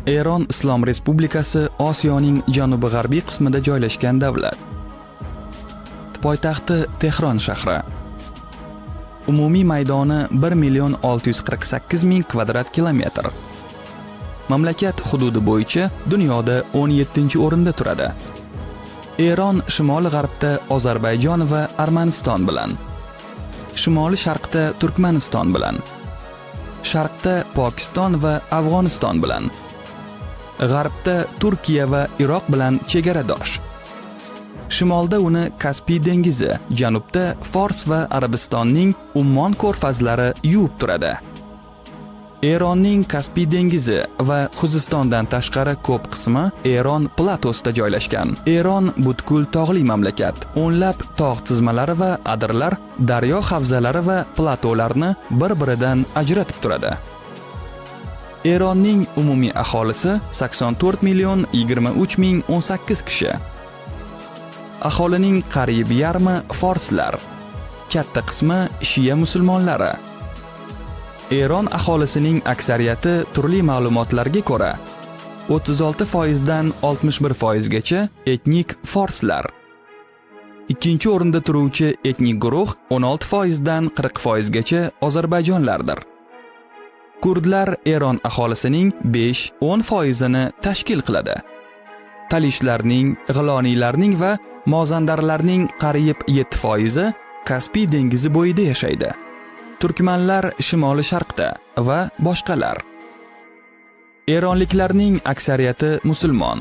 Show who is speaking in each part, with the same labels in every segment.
Speaker 1: Eron Islom Respublikasi Osiyoning janubi-g'arbiy qismida joylashgan davlat. Poytaxti Tehron shahri. Umumiy maydoni 1,648,000 kvadrat kilometr. Mamlakat hududi bo'yicha dunyoda 17-o'rinda turadi. Eron shimoli-g'arbda Ozarbayjon va Armaniston bilan, shimoli-sharqda Turkmaniston bilan, sharqda Pokiston va Afg'oniston bilan, g'arbda Turkiya va Iroq bilan chegaradosh. Shimolda uni Kaspiy dengizi, janubda Fors va Arabistonning Ummon ko'rfazlari yuvib turadi. Eronning Kaspiy dengizi va Xuzistondan tashqari ko'p qismi Eron platosida joylashgan. Eron butkul tog'li mamlakat. O'nlab tog' tizmalari va adirlar, daryo havzalari va platolarni bir-biridan ajratib turadi. Eronning umumiy aholisi 84,23,018 kishi. Aholining qariyb yarmi forslar, katta qismi shiya musulmonlari. Eron aholisining aksariyati turli ma'lumotlarga ko'ra 36% dan 61% gacha etnik forslar. Ikkinchi o'rinda turuvchi etnik guruh 16% dan 40% gacha Ozarbayjonlardir. Kurdlar Eron aholisining 5-10% tashkil qiladi. Talishlarning, g'iloniylarning va mozandarlarning qariyb 7% Kaspiy dengizi bo'yida yashaydi. Turkmanlar shimoli sharqda va boshqalar. Eronliklarning aksariyati musulmon.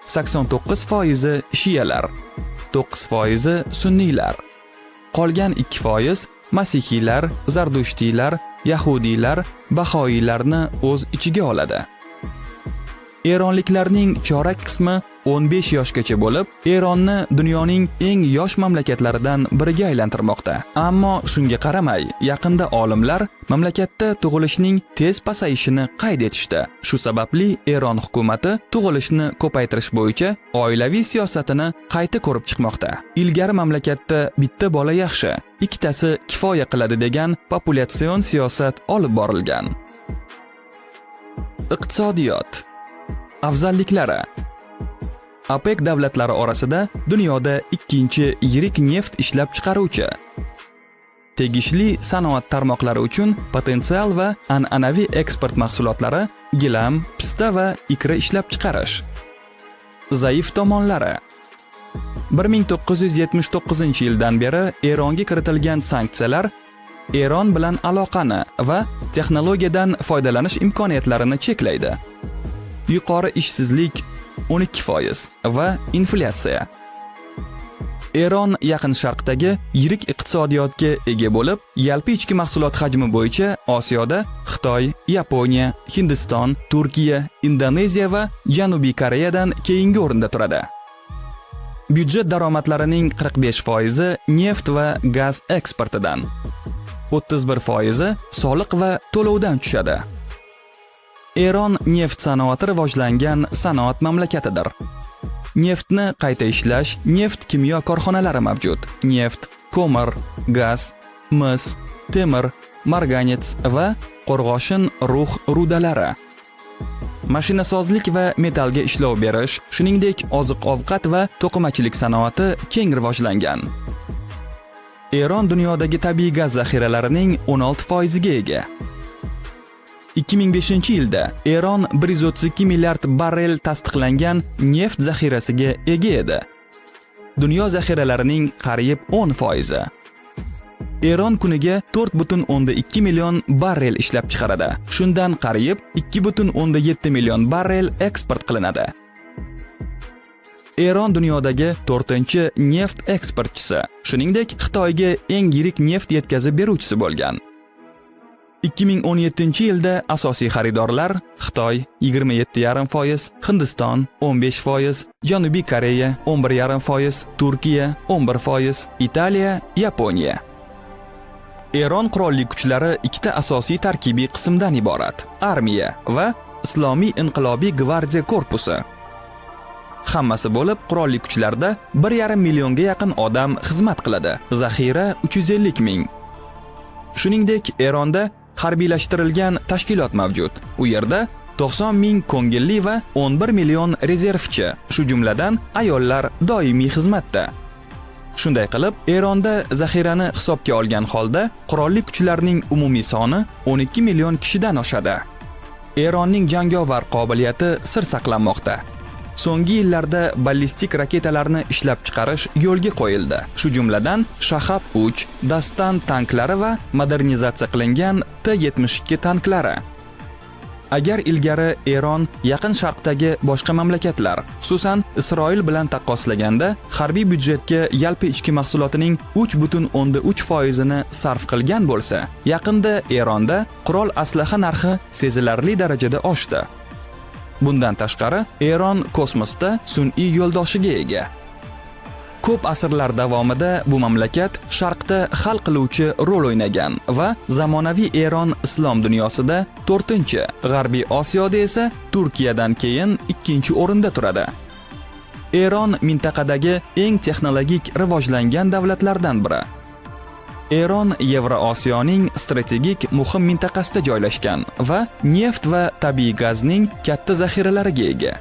Speaker 1: 89% shiyalar, 9% sunniylar. Qolgan 2% masihiylar, zardushtiylar, yahudiylar, bahoiylarni o'z ichiga oladi. Eronliklarning chorak qismi 15 yoshgacha bo'lib, Eronni dunyoning eng yosh mamlakatlaridan biriga aylantirmoqda. Ammo shunga qaramay, yaqinda olimlar mamlakatda tug'ilishning tez pasayishini qayd etishdi. Shu sababli Eron hukumati tug'ilishni ko'paytirish bo'yicha oilaviy siyosatini qayta ko'rib chiqmoqda. Ilgari mamlakatda bitta bola yaxshi, ikkitasi kifoya qiladi degan populyatsion siyosat olib borilgan. Iqtisodiyot. Afzalliklari. OPEC davlatlari orasida dunyoda ikkinchi yirik neft ishlab chiqaruvchi. Tegishli sanoat tarmoqlari uchun potensial va an'anaviy eksport mahsulotlari gilam, pista va ikra ishlab chiqarish. Zaif tomonlari. 1979-yildan beri Eronga kiritilgan sanksiyalar Eron bilan aloqani va texnologiyadan foydalanish imkoniyatlarini cheklaydi. Yuqori ishsizlik 12% va inflyatsiya. Eron Yaqin Sharqdagi yirik iqtisodiyotga ega bo'lib, yalpi ichki mahsulot hajmi bo'yicha Osiyoda Xitoy, Yaponiya, Hindiston, Turkiya, Indoneziya va Janubiy Koreyadan keyingi o'rinda turadi. Byudjet daromadlarining 45% neft va gaz eksportidan, 31% soliq va to'lovdan tushadi. Eron neft sanoati rivojlangan sanoat mamlakatidir. Neftni qayta ishlash, neft kimyo korxonalari mavjud. Neft, ko'mir, gaz, mis, temir, marganets va qo'rg'oshin rux rudalari. Mashinasozlik va metallga ishlov berish, shuningdek oziq-ovqat va to'qimachilik sanoati keng rivojlangan. Eron dunyodagi tabiiy gaz zaxiralarining 16% ga ega. 2005-yilda Eron 132 milliard barrel tasdiqlangan neft zaxirasiga ega edi. Dunyo zaxiralarining qariyb 10%. Eron kuniga 4,2 million barrel ishlab chiqaradi. Shundan qariyb 2,7 million barrel eksport qilinadi. Eron dunyodagi 4-neft eksportchisi, shuningdek Xitoyga eng yirik neft yetkazib beruvchisi bo'lgan. 2017-yilda asosiy xaridorlar Xitoy 27,5%, Hindiston 15%, Janubiy Koreya 11,5%, Turkiya 11%, Italiya, Yaponiya. Eron qurolli kuchlari ikkita asosiy tarkibiy qismdan iborat: armiya va Islomiy inqilobiy gvardiya korpusi. Hammasi bo'lib qurolli kuchlarda 1,5 millionga yaqin odam xizmat qiladi. Zaxira 350 ming. Shuningdek, Eronda harbiylashtirilgan tashkilot mavjud. U yerda 90 ming ko'ngilli va 11 million rezervchi, shu jumladan ayollar doimiy xizmatda. Shunday qilib, Eronda zaxirani hisobga olgan holda qurolli kuchlarning umumiy soni 12 million kishidan oshadi. Eronning jangovar qobiliyati sir saqlanmoqda. So'nggi yillarda ballistik raketalarni ishlab chiqarish yo'lga qo'yildi. Shu jumladan Shahab-3, Dastan tanklari va modernizatsiya qilingan T-72 tanklari. Agar ilgari Eron yaqin sharqdagi boshqa mamlakatlar, xususan Isroil bilan taqqoslaganda harbiy byudjetga yalpi ichki mahsulotining 3,3% ni sarf qilgan bo'lsa, yaqinda Eronda qurol aslaha narxi sezilarli darajada oshdi. Bundan tashqari, Eron kosmosda sun'iy yo'ldoshiga ega. Ko'p asrlar davomida bu mamlakat sharqda hal qiluvchi rol o'ynagan va zamonaviy Eron islom dunyosida 4-chi, G'arbiy Osiyoda esa Turkiyadan keyin 2-o'rinda turadi. Eron mintaqadagi eng texnologik rivojlangan davlatlardan biri. Eron Yevrosiyoning strategik muhim mintaqasida joylashgan va neft va tabiiy gazning katta zaxiralariga ega.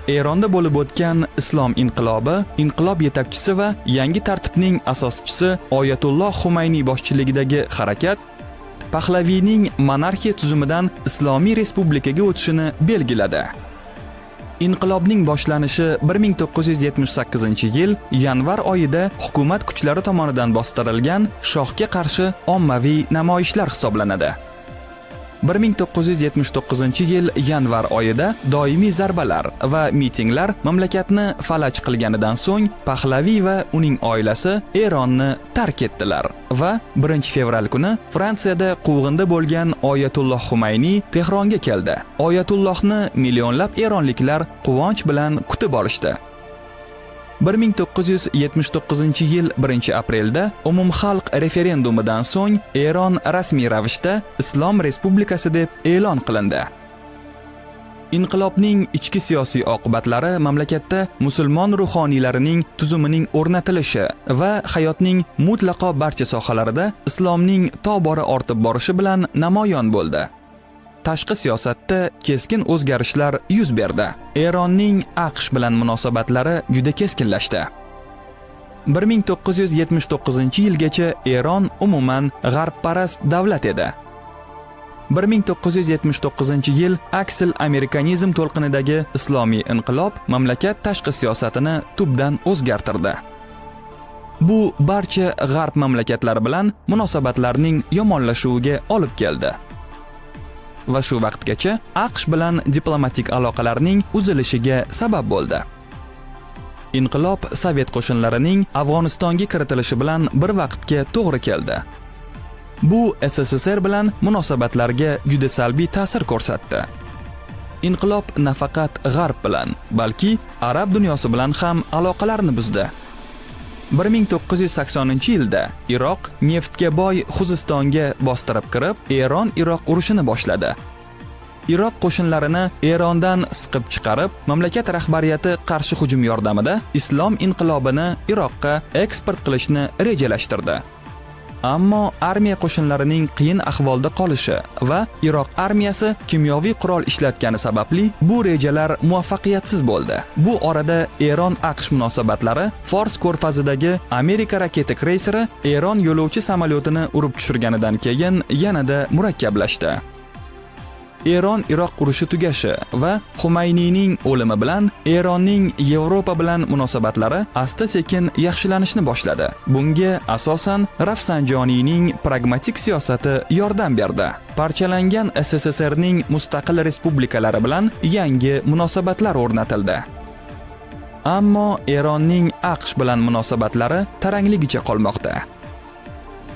Speaker 1: Eronda bo'lib o'tgan islom inqilobi, inqilob yetakchisi va yangi tartibning asoschisi Oyatulloh Xumayniy boshchiligidagi harakat Pahlaviyning monarxiya tuzumidan islomiy respublikaga o'tishini belgiladi. Inqilobning boshlanishi 1978-yil yanvar oyida hukumat kuchlari tomonidan bostirilgan shohga qarshi ommaviy namoyishlar hisoblanadi. 1979-yil yanvar oyida doimiy zarbalar va mitinglar mamlakatni falaj qilganidan so'ng Pahlaviy va uning oilasi Eronni tark etdilar va 1-fevral kuni Fransiyada quvg'inda bo'lgan Oyatulloh Xumayniy Tehronga keldi. Oyatullohni millionlab eronliklar quvonch bilan kutib olishdi. 1979-yil 1-aprelda umumxalq referendumidan so'ng Eron rasmiy ravishda Islom Respublikasi deb e'lon qilindi. Inqilobning ichki siyosiy oqibatlari mamlakatda musulmon ruhoniylarining tuzumining o'rnatilishi va hayotning mutlaqo barcha sohalarida islomning tobora ortib borishi bilan namoyon bo'ldi. Tashqi siyosatda keskin o'zgarishlar yuz berdi. Eronning AQSh bilan munosabatlari juda keskinlashdi. 1979-yilgacha Eron umuman g'arbparast davlat edi. 1979-yil aksil amerikanizm to'lqinidagi islomiy inqilob mamlakat tashqi siyosatini tubdan o'zgartirdi. Bu barcha g'arb mamlakatlari bilan munosabatlarning yomonlashuviga olib keldi. Va shu vaqtgacha AQSh bilan diplomatik aloqalarning uzilishiga sabab bo'ldi. Inqilob Sovet qo'shinlarining Afg'onistonga kiritilishi bilan bir vaqtga to'g'ri keldi. Bu SSSR bilan munosabatlarga juda salbiy ta'sir ko'rsatdi. Inqilob nafaqat G'arb bilan, balki arab dunyosi bilan ham aloqalarni buzdi. 1980-yilda Iroq neftga boy Xuzistonga bostirib kirib, Eron-Iroq urushini boshladi. Iroq qo'shinlarini Erondan siqib chiqarib, mamlakat rahbariyati qarshi hujum yordamida islom inqilobini Iroqqa eksport qilishni rejalashtirdi. Ammo armiya qo'shinlarining qiyin ahvolda qolishi va Iroq armiyasi kimyoviy qurol ishlatgani sababli bu rejalar muvaffaqiyatsiz bo'ldi. Bu orada Eron-AQSh munosabatlari Fors ko'rfazidagi Amerika raketa kreyseri Eron yo'lovchi samolyotini urib tushirganidan keyin yanada murakkablashdi. Eron-Iroq urushi tugashi va Xumayniyning o'limi bilan Eronning Yevropa bilan munosabatlari asta-sekin yaxshilanishni boshladi. Bunga asosan Rafsanjoniyning pragmatik siyosati yordam berdi. Parchalangan SSSRning mustaqil respublikalari bilan yangi munosabatlar o'rnatildi. Ammo Eronning AQSh bilan munosabatlari tarangligicha qolmoqda.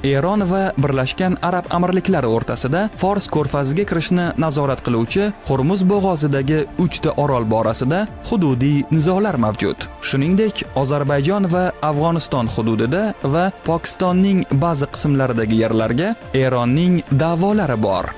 Speaker 1: Eron va Birlashgan Arab Amirliklari o'rtasida Fors ko'rfaziga kirishni nazorat qiluvchi Hormuz bo'g'ozidagi 3 ta orol borasida hududiy nizolar mavjud. Shuningdek, Ozarbayjon va Afg'oniston hududida va Pokistonning ba'zi qismlaridagi yerlarga Eronning da'volari bor.